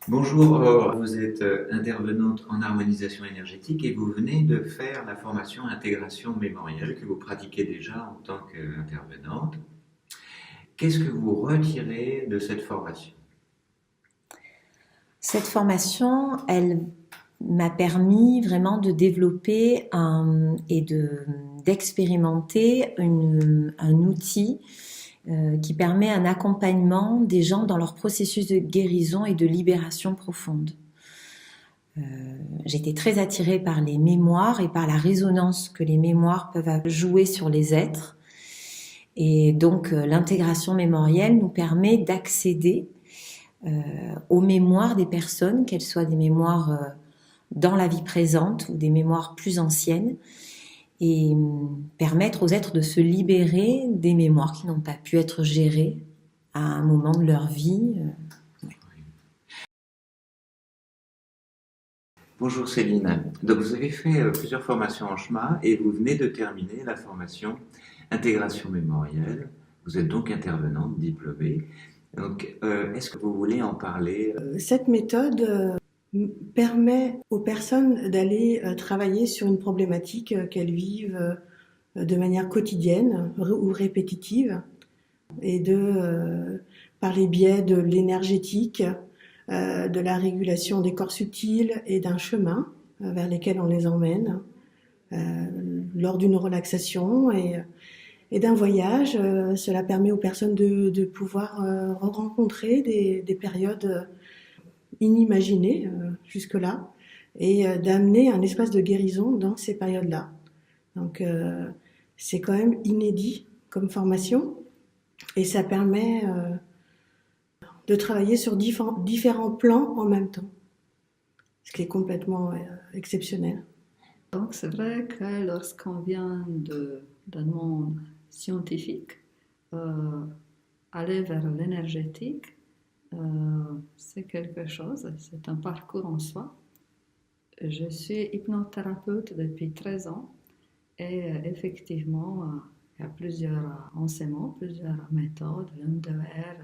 Bonjour, vous êtes intervenante en harmonisation énergétique et vous venez de faire la formation intégration mémorielle que vous pratiquez déjà en tant qu'intervenante. Qu'est-ce que vous retirez de cette formation? Cette formation, elle m'a permis vraiment de développer d'expérimenter un outil qui permet un accompagnement des gens dans leur processus de guérison et de libération profonde. J'étais très attirée par les mémoires et par la résonance que les mémoires peuvent jouer sur les êtres. Et donc l'intégration mémorielle nous permet d'accéder aux mémoires des personnes, qu'elles soient des mémoires dans la vie présente ou des mémoires plus anciennes, et permettre aux êtres de se libérer des mémoires qui n'ont pas pu être gérées à un moment de leur vie. Bonjour Céline. Donc vous avez fait plusieurs formations en chemin et vous venez de terminer la formation intégration mémorielle. Vous êtes donc intervenante diplômée. Donc, est-ce que vous voulez en parler? Cette méthode permet aux personnes d'aller travailler sur une problématique qu'elles vivent de manière quotidienne ou répétitive et par les biais de l'énergétique, de la régulation des corps subtils et d'un chemin vers lesquels on les emmène lors d'une relaxation et d'un voyage. Cela permet aux personnes de pouvoir rencontrer des périodes inimaginées jusque-là et d'amener un espace de guérison dans ces périodes-là. Donc c'est quand même inédit comme formation et ça permet de travailler sur différents plans en même temps, ce qui est complètement exceptionnel. Donc c'est vrai que lorsqu'on vient d'un monde scientifique, aller vers l'énergétique, c'est quelque chose, c'est un parcours en soi. Je suis hypnothérapeute depuis 13 ans et effectivement, il y a plusieurs enseignements, plusieurs méthodes, l'MDR,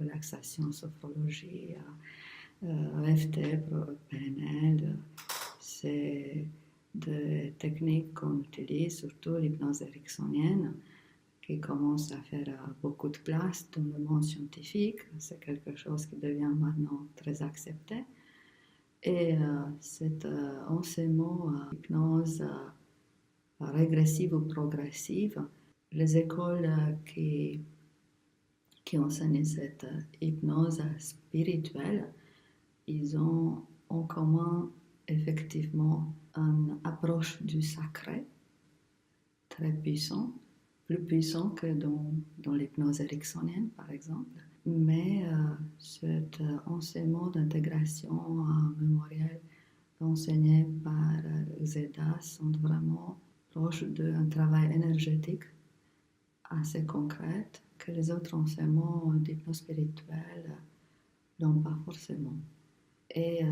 relaxation, sophrologie, EFT, PNL, c'est des techniques qu'on utilise, surtout l'hypnose ericksonienne, qui commence à faire beaucoup de place dans le monde scientifique. C'est quelque chose qui devient maintenant très accepté. Et cet enseignement hypnose régressive ou progressive, les écoles qui enseignent cette hypnose spirituelle, ils ont en commun effectivement une approche du sacré très puissant, plus puissant que dans l'hypnose ericksonienne par exemple. Mais cet enseignement d'intégration mémorielle enseigné par Zeda sont vraiment proches d'un travail énergétique assez concret que les autres enseignements d'hypnose spirituelle n'ont pas forcément. Et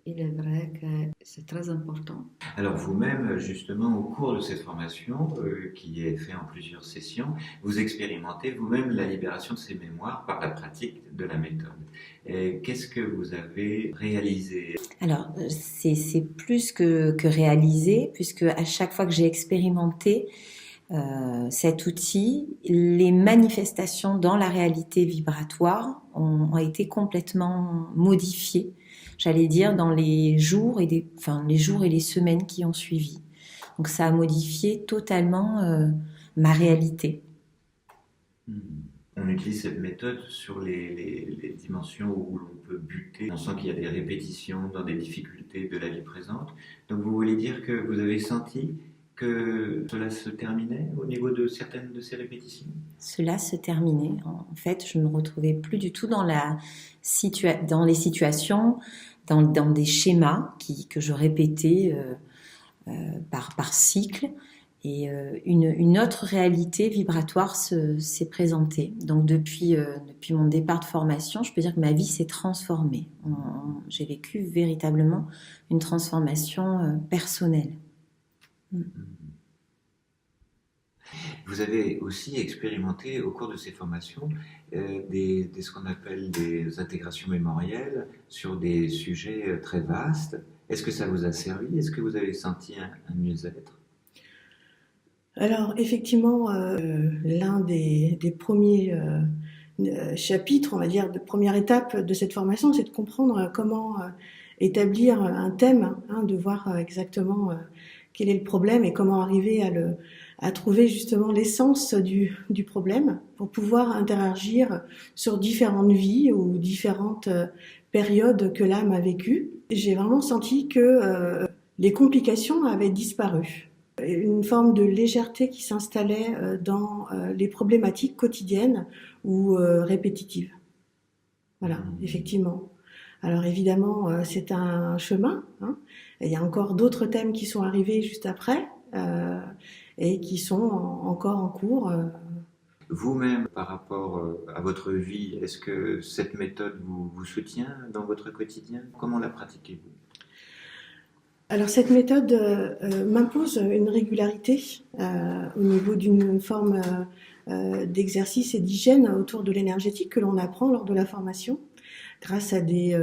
il est vrai que c'est très important. Alors vous-même, justement, au cours de cette formation, qui est faite en plusieurs sessions, vous expérimentez vous-même la libération de ces mémoires par la pratique de la méthode. Et qu'est-ce que vous avez réalisé? Alors, c'est plus que réalisé, puisque à chaque fois que j'ai expérimenté cet outil, les manifestations dans la réalité vibratoire ont été complètement modifiées, j'allais dire, dans les jours les jours et les semaines qui ont suivi. Donc ça a modifié totalement ma réalité. On utilise cette méthode sur les dimensions où l'on peut buter. On sent qu'il y a des répétitions dans des difficultés de la vie présente. Donc vous voulez dire que vous avez senti que cela se terminait au niveau de certaines de ces répétitions? Cela se terminait. En fait, je ne me retrouvais plus du tout dans dans les situations, dans des schémas que je répétais par cycle. Et une autre réalité vibratoire s'est présentée. Donc depuis mon départ de formation, je peux dire que ma vie s'est transformée. J'ai vécu véritablement une transformation personnelle. Vous avez aussi expérimenté au cours de ces formations ce qu'on appelle des intégrations mémorielles sur des sujets très vastes. Est-ce que ça vous a servi? Est-ce que vous avez senti un mieux-être? Alors effectivement, l'un des premiers chapitres, on va dire, de première étape de cette formation, c'est de comprendre comment établir un thème, hein, de voir exactement quel est le problème et comment arriver à trouver justement l'essence du problème pour pouvoir interagir sur différentes vies ou différentes périodes que l'âme a vécues. J'ai vraiment senti que les complications avaient disparu. Une forme de légèreté qui s'installait dans les problématiques quotidiennes ou répétitives. Voilà, effectivement. Alors évidemment, c'est un chemin, hein. Il y a encore d'autres thèmes qui sont arrivés juste après et qui sont encore en cours. Vous-même, par rapport à votre vie, est-ce que cette méthode vous soutient dans votre quotidien? Comment la pratiquez-vous? Alors cette méthode m'impose une régularité au niveau d'une forme d'exercice et d'hygiène autour de l'énergétique que l'on apprend lors de la formation, grâce à des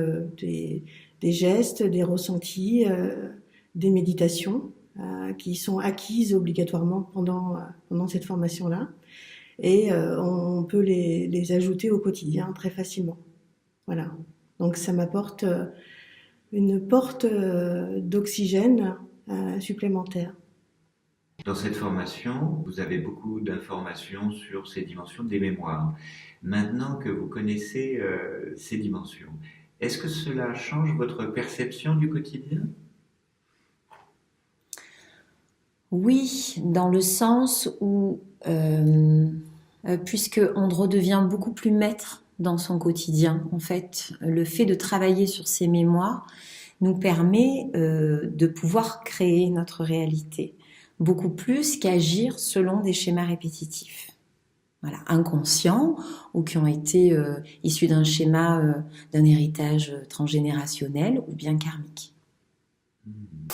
gestes, des ressentis, des méditations qui sont acquises obligatoirement pendant cette formation-là. Et on peut les ajouter au quotidien très facilement. Voilà. Donc ça m'apporte une porte d'oxygène supplémentaire. Dans cette formation, vous avez beaucoup d'informations sur ces dimensions des mémoires. Maintenant que vous connaissez ces dimensions, est-ce que cela change votre perception du quotidien? Oui, dans le sens où, puisqu'on redevient beaucoup plus maître dans son quotidien, en fait, le fait de travailler sur ces mémoires nous permet de pouvoir créer notre réalité, beaucoup plus qu'agir selon des schémas répétitifs. Voilà, inconscients ou qui ont été issus d'un schéma, d'un héritage transgénérationnel ou bien karmique.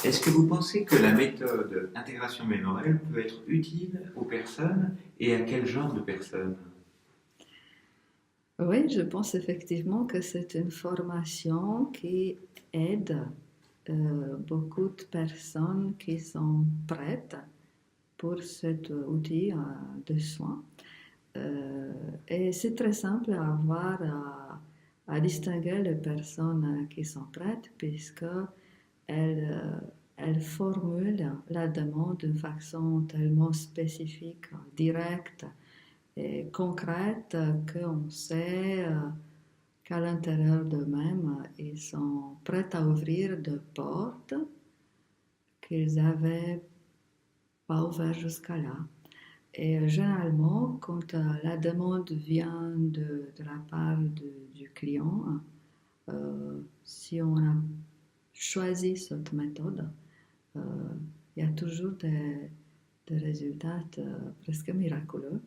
Est-ce que vous pensez que la méthode intégration mémorielle peut être utile aux personnes et à quel genre de personnes? Oui, je pense effectivement que c'est une formation qui aide beaucoup de personnes qui sont prêtes pour cet outil de soins. Et c'est très simple à avoir à distinguer les personnes qui sont prêtes puisque elles formulent la demande d'une façon tellement spécifique, directe et concrète qu'on sait qu'à l'intérieur d'eux-mêmes, ils sont prêts à ouvrir des portes qu'ils n'avaient pas ouvertes jusqu'à là. Et généralement, quand la demande vient de la part du client, si on a choisi cette méthode, il y a toujours des résultats presque miraculeux.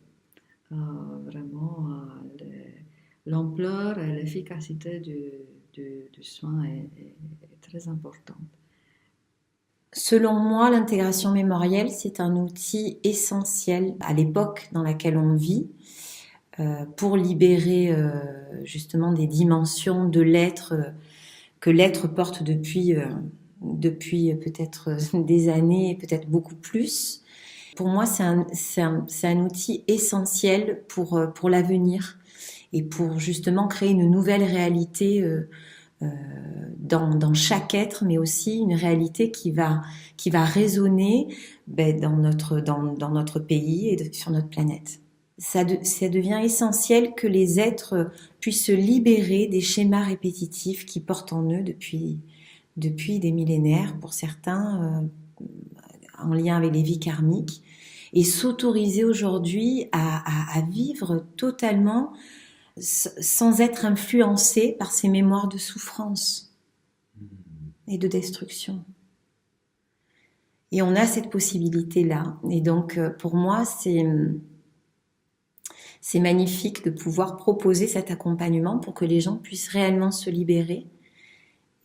Vraiment, l'ampleur et l'efficacité du soin est très importante. Selon moi, l'intégration mémorielle, c'est un outil essentiel à l'époque dans laquelle on vit pour libérer justement des dimensions de l'être que l'être porte depuis peut-être des années, peut-être beaucoup plus. Pour moi, c'est un outil essentiel pour l'avenir et pour justement créer une nouvelle réalité dans chaque être, mais aussi une réalité qui va résonner dans notre pays et sur notre planète. Ça devient essentiel que les êtres puissent se libérer des schémas répétitifs qui portent en eux depuis des millénaires, pour certains, en lien avec les vies karmiques, et s'autoriser aujourd'hui à vivre totalement sans être influencé par ces mémoires de souffrance et de destruction. Et on a cette possibilité-là. Et donc, pour moi, c'est magnifique de pouvoir proposer cet accompagnement pour que les gens puissent réellement se libérer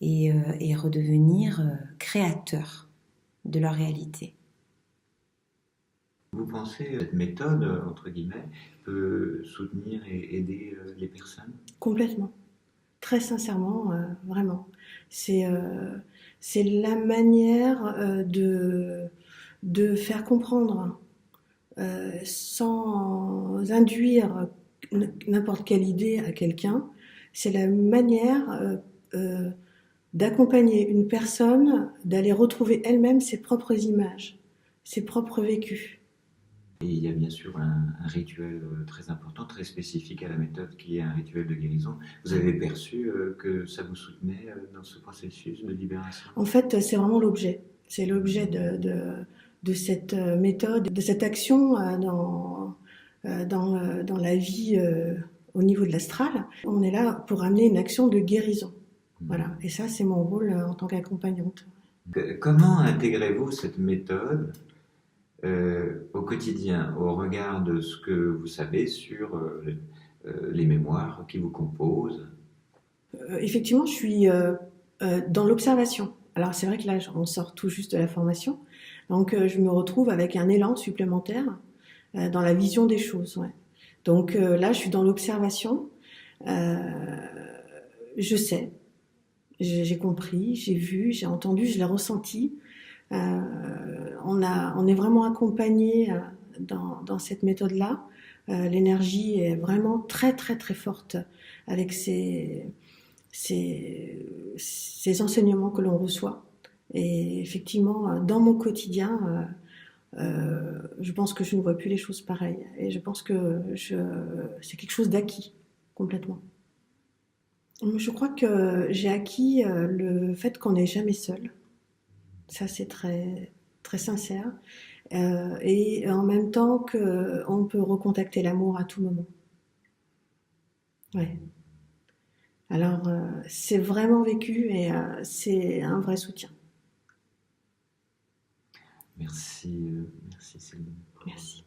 et redevenir créateurs de leur réalité. Vous pensez que cette méthode, entre guillemets, peut soutenir et aider les personnes? Complètement. Très sincèrement, vraiment. C'est c'est la manière de faire comprendre sans induire n'importe quelle idée à quelqu'un. C'est la manière euh, d'accompagner une personne, d'aller retrouver elle-même ses propres images, ses propres vécus. Et il y a bien sûr un rituel très important, très spécifique à la méthode, qui est un rituel de guérison. Vous avez perçu que ça vous soutenait dans ce processus de libération? En fait, c'est vraiment l'objet. C'est l'objet de cette méthode, de cette action dans la vie au niveau de l'astral. On est là pour amener une action de guérison. Voilà. Et ça, c'est mon rôle en tant qu'accompagnante. Comment intégrez-vous cette méthode au quotidien, au regard de ce que vous savez sur les mémoires qui vous composent? Effectivement, je suis dans l'observation. Alors c'est vrai que là, on sort tout juste de la formation, donc je me retrouve avec un élan supplémentaire dans la vision des choses. Ouais. Donc là, je suis dans l'observation. Euh, je sais, j'ai compris, j'ai vu, j'ai entendu, je l'ai ressenti. On est vraiment accompagné dans cette méthode-là. L'énergie est vraiment très très très forte avec ces enseignements que l'on reçoit. Et effectivement, dans mon quotidien, je pense que je ne vois plus les choses pareilles. Et je pense que c'est quelque chose d'acquis, complètement. Je crois que j'ai acquis le fait qu'on n'est jamais seul. Ça, c'est très, très sincère. Et en même temps qu'on peut recontacter l'amour à tout moment. Ouais. Alors, c'est vraiment vécu et c'est un vrai soutien. Merci, merci Céline. Merci.